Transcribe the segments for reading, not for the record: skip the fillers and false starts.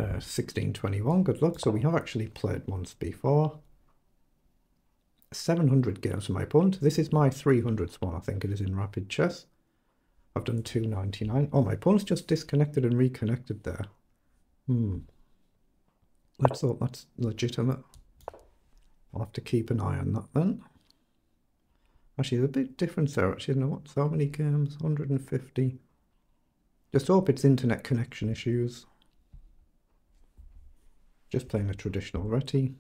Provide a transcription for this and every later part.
1621, good luck. So we have actually played once before. 700 games for my opponent. This is my 300th one, I think it is, in Rapid Chess. I've done 299. Oh, my opponent's just disconnected and reconnected there. Let's hope that's legitimate. I'll have to keep an eye on that then. Actually, there's a bit difference there, actually. No, what's how many games? 150. Just hope it's internet connection issues. Just playing a traditional reti.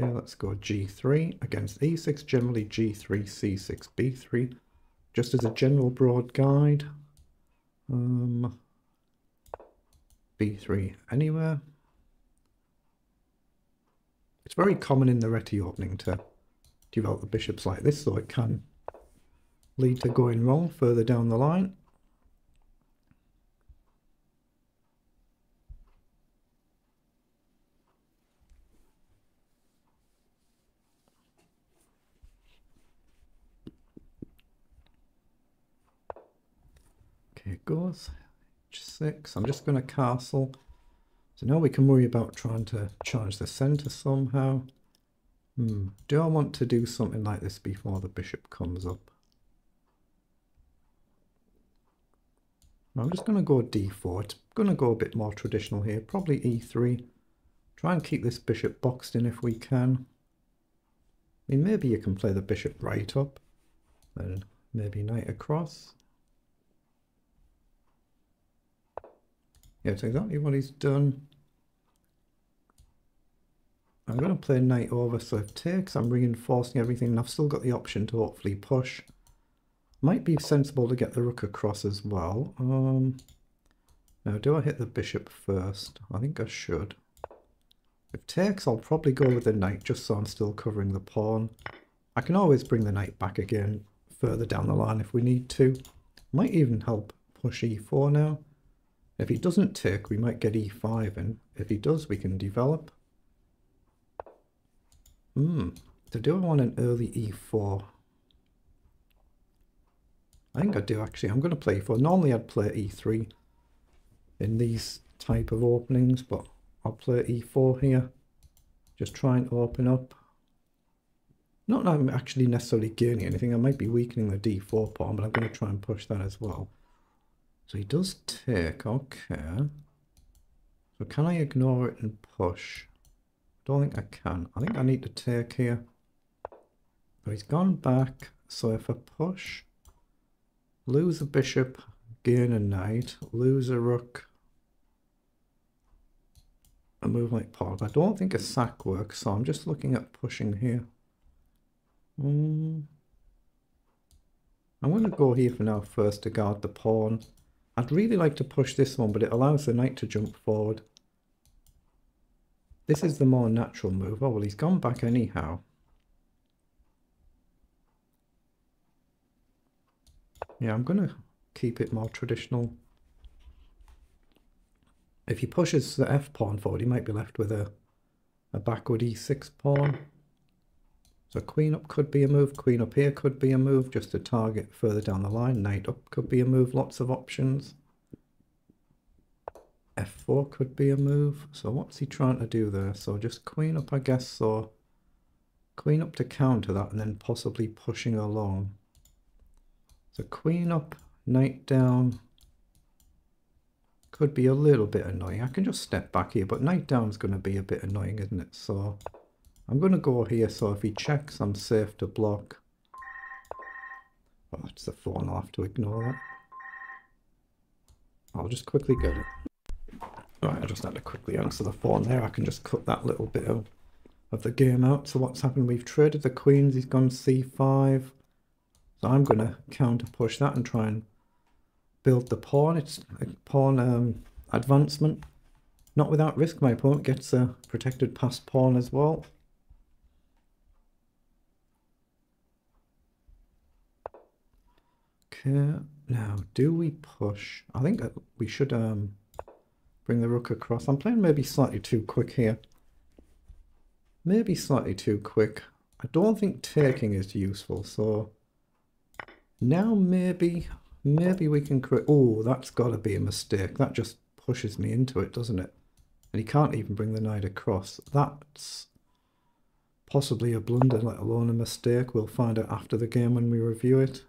Okay, let's go g3 against e6, generally g3, c6, b3. Just as a general broad guide. b3 anywhere. It's very common in the reti opening to develop the bishops like this, so it can lead to going wrong further down the line. Okay, it goes h6. I'm just going to castle. So now we can worry about trying to charge the center somehow. Do I want to do something like this before the bishop comes up? I'm just going to go d4. It's going to go a bit more traditional here. Probably e3. Try and keep this bishop boxed in if we can. I mean, maybe you can play the bishop right up. Then maybe knight across. Yeah, it's exactly what he's done. I'm going to play knight over, so if takes, I'm reinforcing everything, and I've still got the option to hopefully push. Might be sensible to get the rook across as well. Now, do I hit the bishop first? I think I should. If takes, I'll probably go with the knight, just so I'm still covering the pawn. I can always bring the knight back again further down the line if we need to. Might even help push e4 now. If he doesn't take, we might get e5 in. If he does, we can develop. So do I want an early e4? I think I do actually. I'm going to play e4. Normally I'd play e3 in these type of openings, but I'll play e4 here. Just try and open up. Not that I'm actually necessarily gaining anything. I might be weakening the d4 pawn, but I'm going to try and push that as well. So he does take, okay. So can I ignore it and push? I don't think I can. I think I need to take here. So he's gone back. So if I push, lose a bishop, gain a knight, lose a rook, and move like pawn. I don't think a sack works, so I'm just looking at pushing here. I'm going to go here for now first to guard the pawn. I'd really like to push this one, but it allows the knight to jump forward. This is the more natural move. Oh, well, he's gone back anyhow. Yeah, I'm going to keep it more traditional. If he pushes the f pawn forward, he might be left with a backward e6 pawn. So queen up could be a move. Queen up here could be a move, just to target further down the line. Knight up could be a move. Lots of options. f4 could be a move. So what's he trying to do there? So just queen up, I guess. So queen up to counter that, and then possibly pushing along. So queen up, knight down. Could be a little bit annoying. I can just step back here, but knight down is going to be a bit annoying, isn't it? So I'm going to go here, so if he checks, I'm safe to block. Oh, it's the phone. I'll have to ignore that. I'll just quickly get it. Right, I just had to quickly answer the phone there. I can just cut that little bit of the game out. So what's happened? We've traded the queens. He's gone c5. So I'm going to counter push that and try and build the pawn. It's a pawn advancement. Not without risk. My opponent gets a protected passed pawn as well. Okay, now do we push? I think that we should bring the rook across. I'm playing maybe slightly too quick here. Maybe slightly too quick. I don't think taking is useful, so now maybe maybe we can create... Oh, that's got to be a mistake. That just pushes me into it, doesn't it? And he can't even bring the knight across. That's possibly a blunder, let alone a mistake. We'll find out after the game when we review it.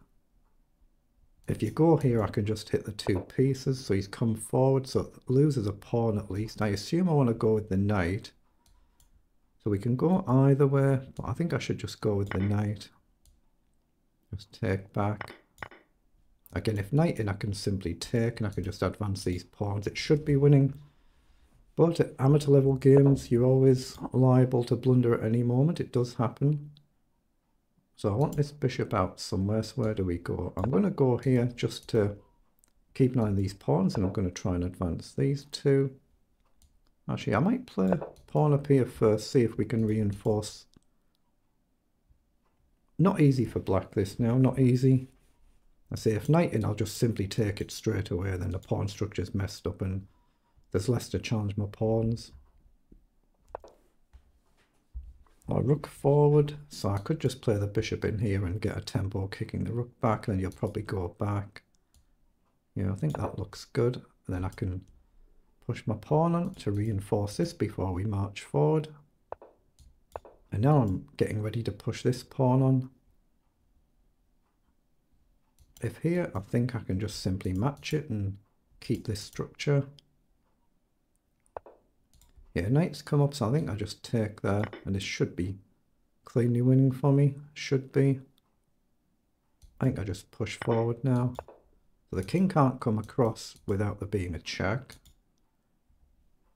If you go here, I can just hit the 2 pieces. So he's come forward, so it loses a pawn at least. I assume I want to go with the knight. So we can go either way, but I think I should just go with the knight. Just take back. Again, if knight in, I can simply take and I can just advance these pawns. It should be winning. But at amateur level games, you're always liable to blunder at any moment. It does happen. So I want this bishop out somewhere. So where do we go? I'm going to go here just to keep an eye on these pawns, and I'm going to try and advance these 2. Actually, I might play pawn up here first, see if we can reinforce. Not easy for black this now, not easy. I say if knight in, I'll just simply take it straight away, then the pawn structure's messed up and there's less to challenge my pawns. I'll rook forward, so I could just play the bishop in here and get a tempo kicking the rook back, and then you'll probably go back. Yeah, I think that looks good. And then I can push my pawn on to reinforce this before we march forward. And now I'm getting ready to push this pawn on. If here, I think I can just simply match it and keep this structure. Yeah, knight's come up, so I think I just take there, and this should be cleanly winning for me. Should be. I think I just push forward now. So the king can't come across without there being a check.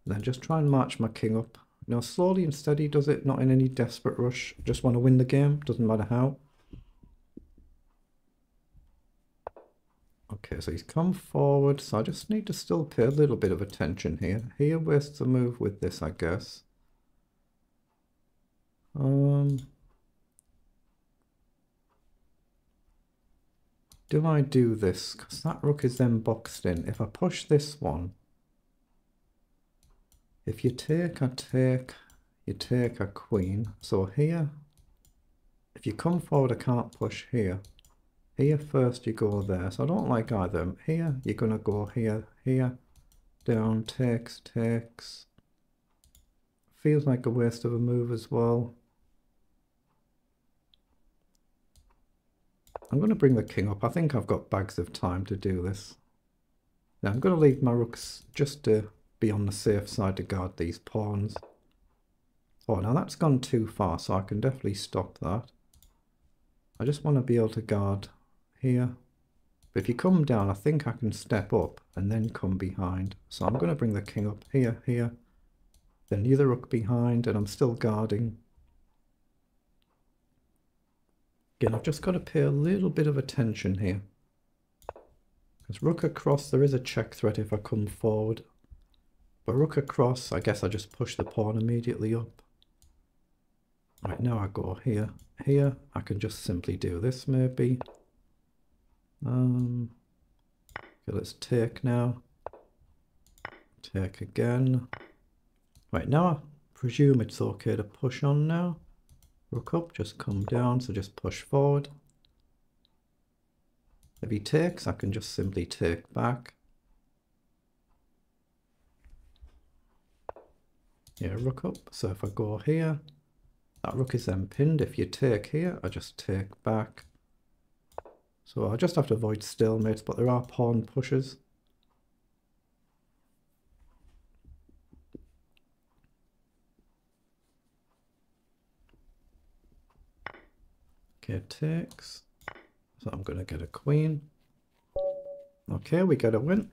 And then just try and march my king up. You know, slowly and steady does it, not in any desperate rush. Just want to win the game, doesn't matter how. Okay, so he's come forward, so I just need to still pay a little bit of attention here. Here wastes a move with this, I guess. Do I do this? Because that rook is then boxed in. If I push this one, if you take, I take, you take a queen. So here, if you come forward, I can't push here. Here first you go there, so I don't like either. Here you're going to go here, here, down, takes, takes. Feels like a waste of a move as well. I'm going to bring the king up. I think I've got bags of time to do this. Now I'm going to leave my rooks just to be on the safe side to guard these pawns. Oh, now that's gone too far, so I can definitely stop that. I just want to be able to guard here. But if you come down, I think I can step up and then come behind. So I'm going to bring the king up here, here. Then the other rook behind, and I'm still guarding. Again, I've just got to pay a little bit of attention here. Because rook across, there is a check threat if I come forward. But rook across, I guess I just push the pawn immediately up. Right, now I go here. Here, I can just simply do this maybe. Okay, let's take now. Take again. Right, now I presume it's okay to push on now. Rook up, just come down, so just push forward. If he takes, I can just simply take back. Yeah, rook up. So if I go here, that rook is then pinned. If you take here, I just take back. So I just have to avoid stalemates, but there are pawn pushes. Okay, takes. So I'm going to get a queen. Okay, we get a win.